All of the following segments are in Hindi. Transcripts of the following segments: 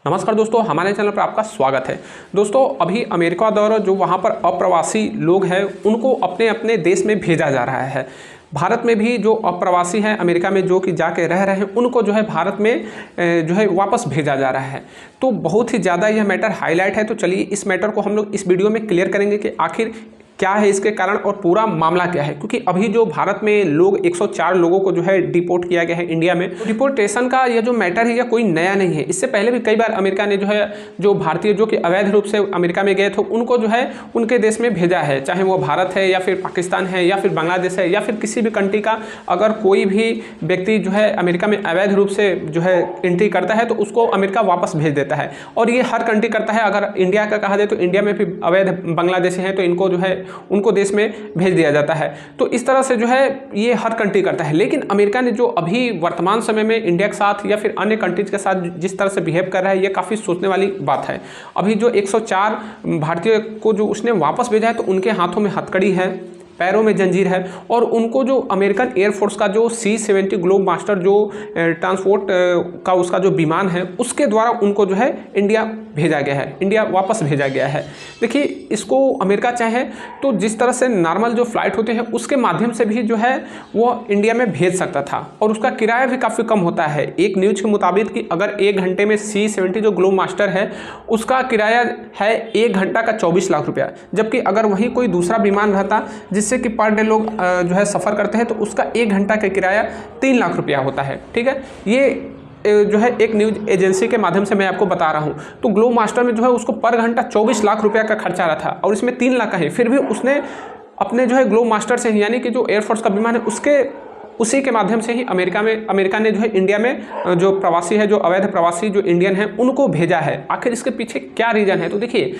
नमस्कार दोस्तों, हमारे चैनल पर आपका स्वागत है। दोस्तों, अभी अमेरिका द्वारा जो वहाँ पर अप्रवासी लोग हैं उनको अपने अपने देश में भेजा जा रहा है। भारत में भी जो अप्रवासी हैं अमेरिका में जो कि जाके रह रहे हैं उनको जो है भारत में जो है वापस भेजा जा रहा है। तो बहुत ही ज़्यादा यह मैटर हाईलाइट है। तो चलिए इस मैटर को हम लोग इस वीडियो में क्लियर करेंगे कि आखिर क्या है इसके कारण और पूरा मामला क्या है। क्योंकि अभी जो भारत में लोग 104 लोगों को जो है डिपोर्ट किया गया है इंडिया में। तो डिपोर्टेशन का यह जो मैटर है यह कोई नया नहीं है। इससे पहले भी कई बार अमेरिका ने जो है जो भारतीय जो कि अवैध रूप से अमेरिका में गए थे उनको जो है उनके देश में भेजा है, चाहे वो भारत है या फिर पाकिस्तान है या फिर बांग्लादेश है या फिर किसी भी कंट्री का। अगर कोई भी व्यक्ति जो है अमेरिका में अवैध रूप से जो है एंट्री करता है तो उसको अमेरिका वापस भेज देता है। और ये हर कंट्री करता है। अगर इंडिया का कहा जाए तो इंडिया में भी अवैध बांग्लादेशी हैं तो इनको जो है उनको देश में भेज दिया जाता है। तो इस तरह से जो है ये हर कंट्री करता है। लेकिन अमेरिका ने जो अभी वर्तमान समय में इंडिया के साथ या फिर अन्य कंट्रीज के साथ जिस तरह से बिहेव कर रहा है ये काफ़ी सोचने वाली बात है। अभी जो 104 भारतीय को जो उसने वापस भेजा है तो उनके हाथों में हथकड़ी है, पैरों में जंजीर है और उनको जो अमेरिकन एयरफोर्स का जो C-70 ग्लोब मास्टर जो ट्रांसपोर्ट का उसका जो विमान है उसके द्वारा उनको जो है इंडिया भेजा गया है, इंडिया वापस भेजा गया है। देखिए, इसको अमेरिका चाहे तो जिस तरह से नॉर्मल जो फ्लाइट होते हैं उसके माध्यम से भी जो है वो इंडिया में भेज सकता था और उसका किराया भी काफ़ी कम होता है। एक न्यूज़ के मुताबिक कि अगर 1 घंटे में C-70 जो ग्लोब मास्टर है उसका किराया है 1 घंटा का 24 लाख रुपया, जबकि अगर वहीं कोई दूसरा विमान रहता जिससे कि पर डे लोग जो है सफ़र करते हैं तो उसका 1 घंटा का किराया 3 लाख रुपया होता है। ठीक है, ये जो है एक न्यूज़ एजेंसी के माध्यम से मैं आपको बता रहा हूँ। तो ग्लोब मास्टर में जो है उसको पर घंटा 24 लाख रुपया का खर्चा रहा था और इसमें 3 लाख का है। फिर भी उसने अपने जो है ग्लोब मास्टर से यानी कि जो एयरफोर्स का विमान है उसी के माध्यम से ही अमेरिका ने जो है इंडिया में जो प्रवासी है, जो अवैध प्रवासी जो इंडियन है उनको भेजा है। आखिर इसके पीछे क्या रीज़न है? तो देखिए,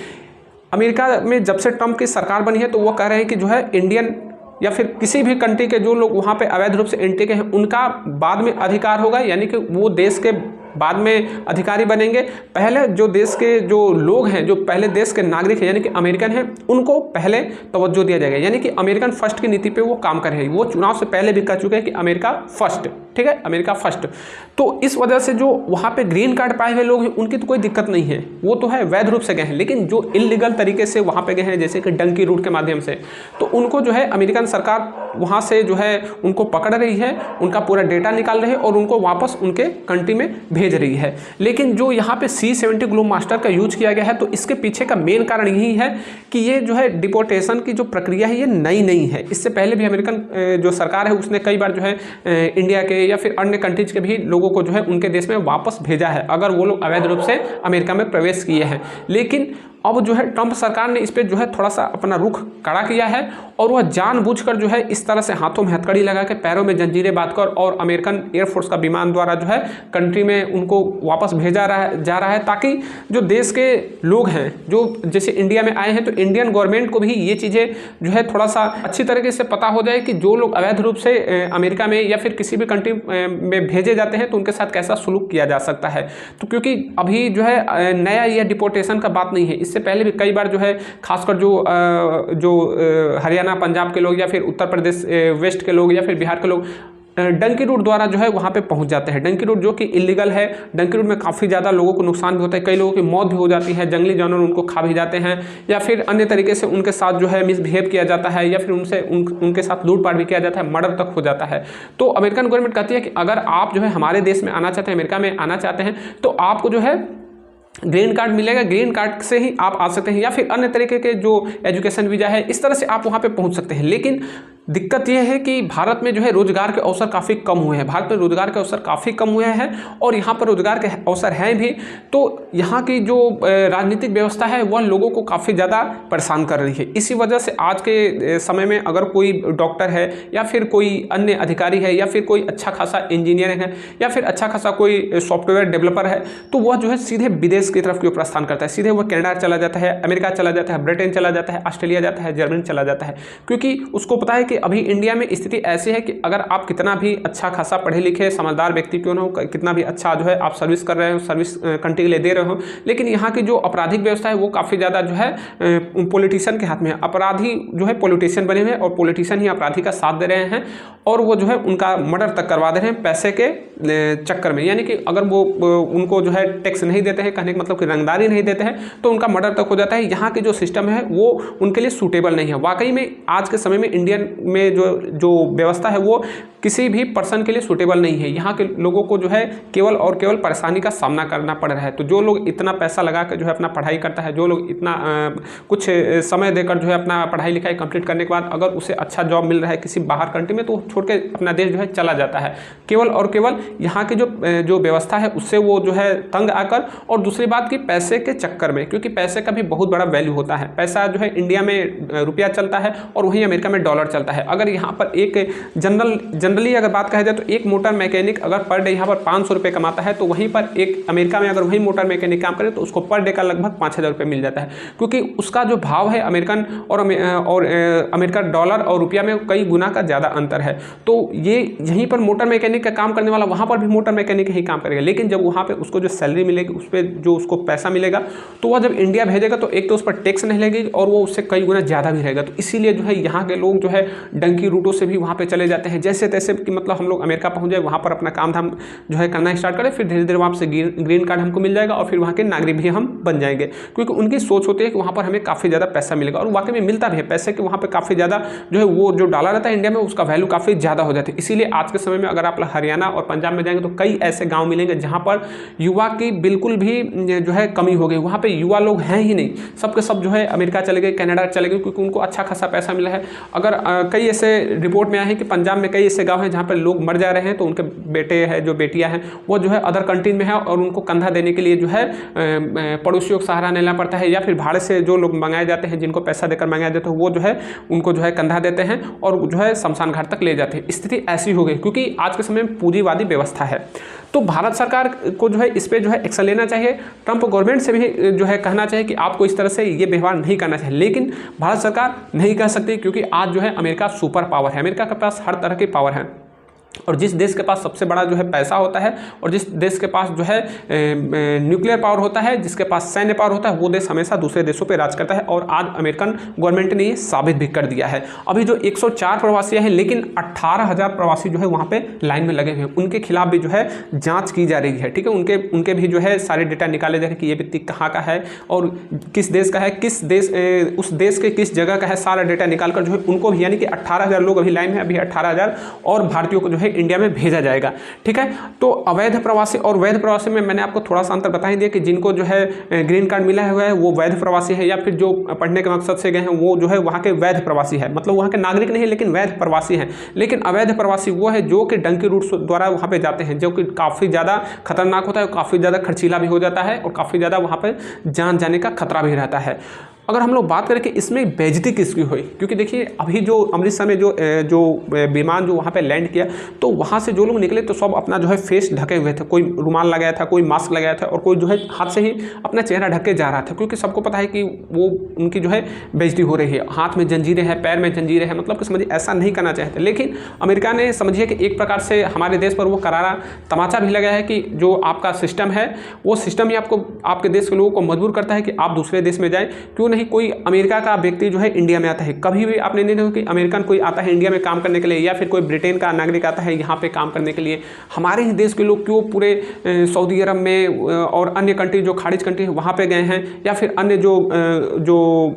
अमेरिका में जब से ट्रंप की सरकार बनी है तो वो कह रहे हैं कि जो है इंडियन या फिर किसी भी कंट्री के जो लोग वहाँ पे अवैध रूप से एंट्री के हैं उनका बाद में अधिकार होगा, यानी कि वो देश के बाद में अधिकारी बनेंगे। पहले जो देश के जो लोग हैं, जो पहले देश के नागरिक हैं यानी कि अमेरिकन हैं, उनको पहले तवज्जो दिया जाएगा। यानी कि अमेरिकन फर्स्ट की नीति पे वो काम कर रहे हैं। वो चुनाव से पहले भी कह चुके हैं कि अमेरिका फर्स्ट। ठीक है, अमेरिका फर्स्ट। तो इस वजह से जो वहाँ पे ग्रीन कार्ड पाए हुए लोग हैं उनकी तो कोई दिक्कत नहीं है, वो तो है वैध रूप से गए हैं। लेकिन जो इलीगल तरीके से वहाँ पे गए हैं जैसे कि डंकी रूट के माध्यम से, तो उनको जो है अमेरिकन सरकार वहाँ से जो है उनको पकड़ रही है, उनका पूरा डेटा निकाल रही है और उनको वापस उनके कंट्री में भेज रही है। लेकिन जो यहाँ पे C-70 ग्लोब मास्टर का यूज किया गया है तो इसके पीछे का मेन कारण यही है कि ये जो है डिपोर्टेशन की जो प्रक्रिया है ये नई नहीं है। इससे पहले भी अमेरिकन जो सरकार है उसने कई बार जो है इंडिया के या फिर अन्य कंट्रीज के भी लोगों को जो है उनके देश में वापस भेजा है अगर वो लोग अवैध रूप से अमेरिका में प्रवेश किए हैं। लेकिन अब जो है ट्रंप सरकार ने इस पर जो है थोड़ा सा अपना रुख कड़ा किया है और वह जानबूझकर जो है इस तरह से हाथों में हथकड़ी लगा के पैरों में जंजीरें बांधकर और अमेरिकन एयरफोर्स का विमान द्वारा जो है कंट्री में उनको वापस भेजा जा रहा है ताकि जो देश के लोग हैं जो जैसे इंडिया में आए हैं तो इंडियन गवर्नमेंट को भी ये चीज़ें जो है थोड़ा सा अच्छी तरीके से पता हो जाए कि जो लोग अवैध रूप से अमेरिका में या फिर किसी भी कंट्री में भेजे जाते हैं तो उनके साथ कैसा सलूक किया जा सकता है। तो क्योंकि अभी जो है नया यह डिपोर्टेशन का बात नहीं है, इससे पहले भी कई बार जो है खासकर जो हरियाणा पंजाब के लोग या फिर उत्तर प्रदेश वेस्ट के लोग या फिर बिहार के लोग डंकी रूट द्वारा जो है वहाँ पे पहुँच जाते हैं। डंकी रूट जो कि इलीगल है, डंकी रूट में काफ़ी ज़्यादा लोगों को नुकसान भी होता है, कई लोगों की मौत भी हो जाती है, जंगली जानवर उनको खा भी जाते हैं या फिर अन्य तरीके से उनके साथ जो है मिसबिहेव किया जाता है या फिर उनके साथ लूटपाट भी किया जाता है, मर्डर तक हो जाता है। तो अमेरिकन गवर्नमेंट कहती है कि अगर आप जो है हमारे देश में आना चाहते हैं, अमेरिका में आना चाहते हैं तो आपको जो है ग्रीन कार्ड मिलेगा, ग्रीन कार्ड से ही आप आ सकते हैं या फिर अन्य तरीके के जो एजुकेशन वीज़ा है इस तरह से आप वहाँ पे पहुँच सकते हैं। लेकिन दिक्कत यह है कि भारत में जो है रोजगार के अवसर काफ़ी कम हुए हैं, भारत में रोजगार के अवसर काफ़ी कम हुए हैं और यहाँ पर रोजगार के अवसर हैं भी तो यहाँ की जो राजनीतिक व्यवस्था है वह लोगों को काफ़ी ज़्यादा परेशान कर रही है। इसी वजह से आज के समय में अगर कोई डॉक्टर है या फिर कोई अन्य अधिकारी है या फिर कोई अच्छा खासा इंजीनियर है या फिर अच्छा खासा कोई सॉफ्टवेयर डेवलपर है तो वह जो है सीधे विदेश की तरफ क्यों प्रस्थान करता है, सीधे वह कनाडा चला जाता है, अमेरिका चला जाता है, ब्रिटेन चला जाता है, ऑस्ट्रेलिया जाता है, जर्मनी चला जाता है, क्योंकि उसको पता है कि अभी इंडिया में स्थिति ऐसी है कि अगर आप कितना भी अच्छा खासा पढ़े लिखे समझदार व्यक्ति क्यों ना हो, कितना भी अच्छा जो है आप सर्विस कर रहे हो, सर्विस कंट्री के लिए दे रहे हो, लेकिन यहाँ की जो आपराधिक व्यवस्था है वो काफ़ी ज़्यादा जो है पॉलिटिशियन के हाथ में है। अपराधी जो है पॉलिटिशियन बने हुए हैं और पॉलिटिशियन ही अपराधी का साथ दे रहे हैं और वो जो है उनका मर्डर तक करवा दे रहे हैं पैसे के चक्कर में। यानी कि अगर वो उनको जो है टैक्स नहीं देते हैं, कहने का मतलब कि रंगदारी नहीं देते हैं, तो उनका मर्डर तक हो जाता है। यहाँ के जो सिस्टम है वो उनके लिए सूटेबल नहीं है। वाकई में आज के समय में इंडियन में जो व्यवस्था है वो किसी भी पर्सन के लिए सूटेबल नहीं है। यहाँ के लोगों को जो है केवल और केवल परेशानी का सामना करना पड़ रहा है। तो जो लोग इतना पैसा लगा कर जो है अपना पढ़ाई करता है, जो लोग इतना कुछ समय देकर जो है अपना पढ़ाई लिखाई कंप्लीट करने के बाद अगर उसे अच्छा जॉब मिल रहा है किसी बाहर कंट्री में, तो छोड़ के अपना देश जो है चला जाता है केवल और केवल यहाँ की जो व्यवस्था है उससे वो जो है तंग आकर, और दूसरी बात कि पैसे के चक्कर में, क्योंकि पैसे का भी बहुत बड़ा वैल्यू होता है। पैसा जो है इंडिया में रुपया चलता है और वहीं अमेरिका में डॉलर चलता है। अगर यहाँ पर एक जनरली अगर बात कही जाए तो एक मोटर मैकेनिक अगर पर डे यहाँ पर 500 रुपये कमाता है, तो वहीं पर एक अमेरिका में अगर वही मोटर मैकेनिक काम करे तो उसको पर डे का लगभग 5,000 रुपये मिल जाता है, क्योंकि उसका जो भाव है अमेरिकन और अमेरिका डॉलर और रुपया में कई गुना का ज़्यादा अंतर है। तो ये यहीं पर मोटर मैकेनिक का काम करने वाला वहाँ पर भी मोटर मैकेनिक ही काम करेगा, लेकिन जब वहाँ पर उसको जो सैलरी मिलेगी उस पर जो उसको पैसा मिलेगा तो वह जब इंडिया भेजेगा तो एक तो उस पर टैक्स नहीं लगेगी और वो उससे कई गुना ज़्यादा भी रहेगा। तो इसीलिए जो है यहाँ के लोग जो है डंकी रूटों से भी वहाँ पे चले जाते हैं, जैसे तैसे कि मतलब हम लोग अमेरिका पहुँच जाए, वहाँ पर अपना काम धाम जो है करना स्टार्ट करें, फिर धीरे धीरे वहाँ से ग्रीन कार्ड हमको मिल जाएगा और फिर वहाँ के नागरिक भी हम बन जाएंगे, क्योंकि उनकी सोच होती है कि वहाँ पर हमें काफ़ी ज़्यादा पैसा मिलेगा। और वाकई में मिलता भी है पैसे के, वहाँ पर काफ़ी ज़्यादा जो है वो जो डॉलर रहता है इंडिया में उसका वैल्यू काफ़ी ज़्यादा हो जाती है। इसीलिए आज के समय में अगर आप हरियाणा और पंजाब में जाएंगे तो कई ऐसे गाँव मिलेंगे जहाँ पर युवा की बिल्कुल भी जो है कमी हो गई। वहाँ पर युवा लोग हैं ही नहीं, सबके सब जो है अमेरिका चले गए, कनाडा चले गए, क्योंकि उनको अच्छा खासा पैसा मिला है। अगर कई ऐसे रिपोर्ट में आए हैं कि पंजाब में कई ऐसे गांव हैं जहां पर लोग मर जा रहे हैं तो उनके बेटे हैं जो बेटियां हैं वो जो है अदर कंट्री में है और उनको कंधा देने के लिए जो है पड़ोसियों को सहारा लेना पड़ता है, या फिर भाड़े से जो लोग मंगाए जाते हैं, जिनको पैसा देकर मंगाया जाता है, वो जो है उनको जो है कंधा देते हैं और जो है शमशान घाट तक ले जाते हैं। स्थिति ऐसी हो गई क्योंकि आज के समय में पूंजीवादी व्यवस्था है। तो भारत सरकार को जो है इस पर जो है एक्शन लेना चाहिए। ट्रंप गवर्नमेंट से भी जो है कहना चाहिए कि आपको इस तरह से ये व्यवहार नहीं करना चाहिए, लेकिन भारत सरकार नहीं कर सकती क्योंकि आज जो है अमेरिका सुपर पावर है। अमेरिका के पास हर तरह की पावर है और जिस देश के पास सबसे बड़ा जो है पैसा होता है और जिस देश के पास जो है न्यूक्लियर पावर होता है, जिसके पास सैन्य पावर होता है, वो देश हमेशा दूसरे देशों पे राज करता है। और आज अमेरिकन गवर्नमेंट ने ये साबित भी कर दिया है। अभी जो 104 प्रवासी हैं, लेकिन 18,000 प्रवासी जो है वहाँ पे लाइन में लगे हुए हैं, उनके खिलाफ भी जो है जाँच की जा रही है। ठीक है, उनके भी जो है सारे डेटा निकाले जा रहे हैं कि ये व्यक्ति कहाँ का है और किस देश का है, उस देश के किस जगह का है, सारा डेटा निकाल कर जो है उनको भी, यानी कि 18,000 लोग अभी लाइन में, अभी 18,000 और भारतीयों को जो है इंडिया में भेजा जाएगा। ठीक है, तो अवैध प्रवासी और वैध प्रवासी में मैंने आपको थोड़ा सा अंतर बता ही दिया कि जिनको जो है ग्रीन कार्ड मिला हुआ है वो वैध प्रवासी है, या फिर जो पढ़ने के मकसद से गए हैं वो जो है वहाँ के वैध प्रवासी है, मतलब वहाँ के नागरिक नहीं लेकिन वैध प्रवासी हैं। लेकिन अवैध प्रवासी वो है जो कि डंकी रूट द्वारा वहाँ पे जाते हैं, जो कि काफ़ी ज़्यादा खतरनाक होता है, काफ़ी ज़्यादा खर्चीला भी हो जाता है और काफ़ी ज़्यादा वहाँ पर जान जाने का खतरा भी रहता है। अगर हम लोग बात करें कि इसमें बेइज्जती किसकी हुई, क्योंकि देखिए अभी जो अमृतसर में जो विमान जो वहाँ पे लैंड किया तो वहाँ से जो लोग निकले तो सब अपना जो है फेस ढके हुए थे, कोई रुमाल लगाया था, कोई मास्क लगाया था और कोई जो है हाथ से ही अपना चेहरा ढक के जा रहा था, क्योंकि सबको पता है कि वो उनकी जो है बेइज्जती हो रही है। हाथ में जंजीरें हैं, पैर में जंजीरें हैं, मतलब कि समझिए ऐसा नहीं करना चाहते। लेकिन अमेरिका ने समझिए कि एक प्रकार से हमारे देश पर वो करारा तमाचा भी लगाया है कि जो आपका सिस्टम है वो सिस्टम ही आपको, आपके देश के लोगों को मजबूर करता है कि आप दूसरे देश में जाएँ। क्यों नहीं कोई अमेरिका का व्यक्ति जो है इंडिया में आता है, कभी भी आपने नहीं देखा कि अमेरिकन कोई आता है इंडिया में काम करने के लिए, या फिर कोई ब्रिटेन का नागरिक आता है यहाँ पे काम करने के लिए। हमारे ही देश के लोग क्यों पूरे सऊदी अरब में और अन्य कंट्री जो खाड़िज कंट्री है वहाँ पे गए हैं, या फिर अन्य जो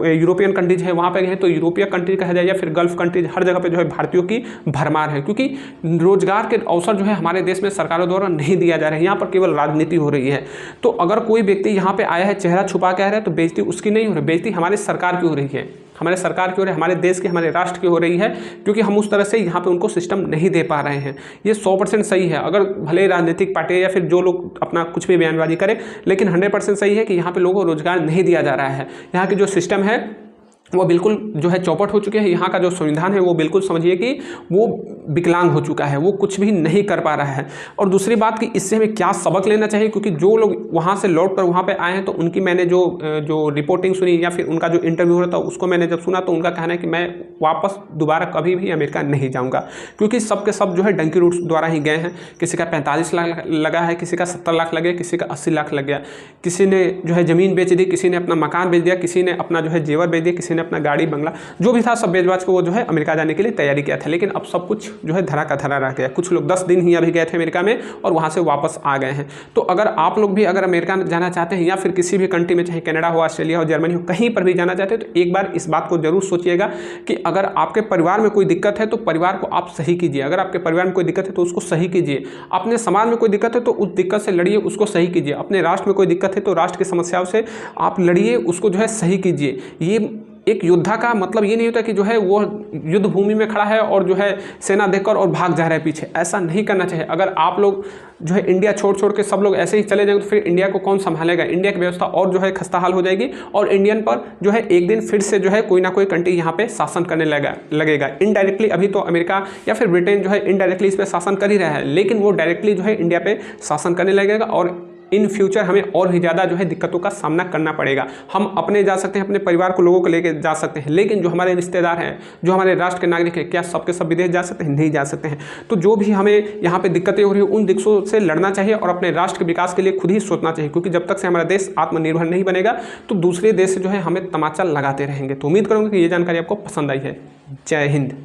यूरोपियन कंट्रीज है वहाँ पे गए हैं। तो यूरोपीय कंट्री कहा जाए या फिर गल्फ कंट्रीज, हर जगह पे जो है भारतीयों की भरमार है, क्योंकि रोजगार के अवसर जो है हमारे देश में सरकारों द्वारा नहीं दिया जा रहा है, यहाँ पर केवल राजनीति हो रही है। तो अगर कोई व्यक्ति यहाँ पे आया है चेहरा छुपा के आ रहा है तो बेइज्जती उसकी नहीं हो रही, बेइज्जती हमारी सरकार की हो रही है, हमारे सरकार की हो रही है, हमारे देश की, हमारे राष्ट्र की हो रही है, क्योंकि हम उस तरह से यहाँ पे उनको सिस्टम नहीं दे पा रहे हैं। ये 100% सही है। अगर भले राजनीतिक पार्टी या फिर जो लोग अपना कुछ भी बयानबाजी करें, लेकिन 100% सही है कि यहाँ पे लोगों को रोजगार नहीं दिया जा रहा है। यहाँ की जो सिस्टम है वो बिल्कुल जो है चौपट हो चुके हैं। यहाँ का जो संविधान है वो बिल्कुल समझिए कि वो विकलांग हो चुका है, वो कुछ भी नहीं कर पा रहा है। और दूसरी बात कि इससे हमें क्या सबक लेना चाहिए, क्योंकि जो लोग वहाँ से लौट कर वहाँ पे आए हैं तो उनकी मैंने जो रिपोर्टिंग सुनी या फिर उनका जो इंटरव्यू हो रहा था उसको मैंने जब सुना तो उनका कहना है कि मैं वापस दोबारा कभी भी अमेरिका नहीं जाऊँगा, क्योंकि सब के सब जो है डंकी रूट्स द्वारा ही गए हैं। किसी का 45 लाख लगा है, किसी का 70 लाख लगे, किसी का 80 लाख लग गया, किसी ने जो है ज़मीन बेच दी, किसी ने अपना मकान बेच दिया, किसी ने अपना जो है जेवर बेच दिया, किसी ने अपना गाड़ी बंगला जो भी था सब बेच बाच को वो जो है अमेरिका जाने के लिए तैयारी किया था। लेकिन अब सब कुछ जो है धरा का धरा रह गया। कुछ लोग 10 दिन ही अभी गए थे अमेरिका में और वहाँ से वापस आ गए हैं। तो अगर आप लोग भी अगर अमेरिका जाना चाहते हैं या फिर किसी भी कंट्री में, चाहे कनाडा हो, ऑस्ट्रेलिया हो, जर्मनी हो, कहीं पर भी जाना चाहते हैं तो एक बार इस बात को जरूर सोचिएगा कि अगर आपके परिवार में कोई दिक्कत है तो परिवार को आप सही कीजिए। अगर आपके परिवार में कोई दिक्कत है तो उसको सही कीजिए। अपने समाज में कोई दिक्कत है तो उस दिक्कत से लड़िए, उसको सही कीजिए। अपने राष्ट्र में कोई दिक्कत है तो राष्ट्र की समस्याओं से आप लड़िए, उसको जो है सही कीजिए। ये एक योद्धा का मतलब ये नहीं होता कि जो है वो युद्ध भूमि में खड़ा है और जो है सेना देखकर और भाग जा रहा है पीछे। ऐसा नहीं करना चाहिए। अगर आप लोग जो है इंडिया छोड़ के सब लोग ऐसे ही चले जाएंगे तो फिर इंडिया को कौन संभालेगा? इंडिया की व्यवस्था और जो है खस्ता हाल हो जाएगी और इंडियन पर जो है एक दिन फिर से जो है कोई ना कोई कंट्री यहाँ पे शासन करने लगेगा इनडायरेक्टली। अभी तो अमेरिका या फिर ब्रिटेन जो है इनडायरेक्टली इस पर शासन कर ही रहा है, लेकिन वो डायरेक्टली जो है इंडिया पे शासन करने लगेगा और इन फ्यूचर हमें और भी ज़्यादा जो है दिक्कतों का सामना करना पड़ेगा। हम अपने जा सकते हैं, अपने परिवार को, लोगों को लेकर जा सकते हैं, लेकिन जो हमारे रिश्तेदार हैं, जो हमारे राष्ट्र के नागरिक हैं, क्या सबके सब विदेश जा सकते हैं? नहीं जा सकते हैं। तो जो भी हमें यहाँ पे दिक्कतें हो रही है उन दिक्कतों से लड़ना चाहिए और अपने राष्ट्र के विकास के लिए खुद ही सोचना चाहिए, क्योंकि जब तक से हमारा देश आत्मनिर्भर नहीं बनेगा तो दूसरे देश से जो है हमें तमाचा लगाते रहेंगे। तो उम्मीद करूँगा कि ये जानकारी आपको पसंद आई है। जय हिंद।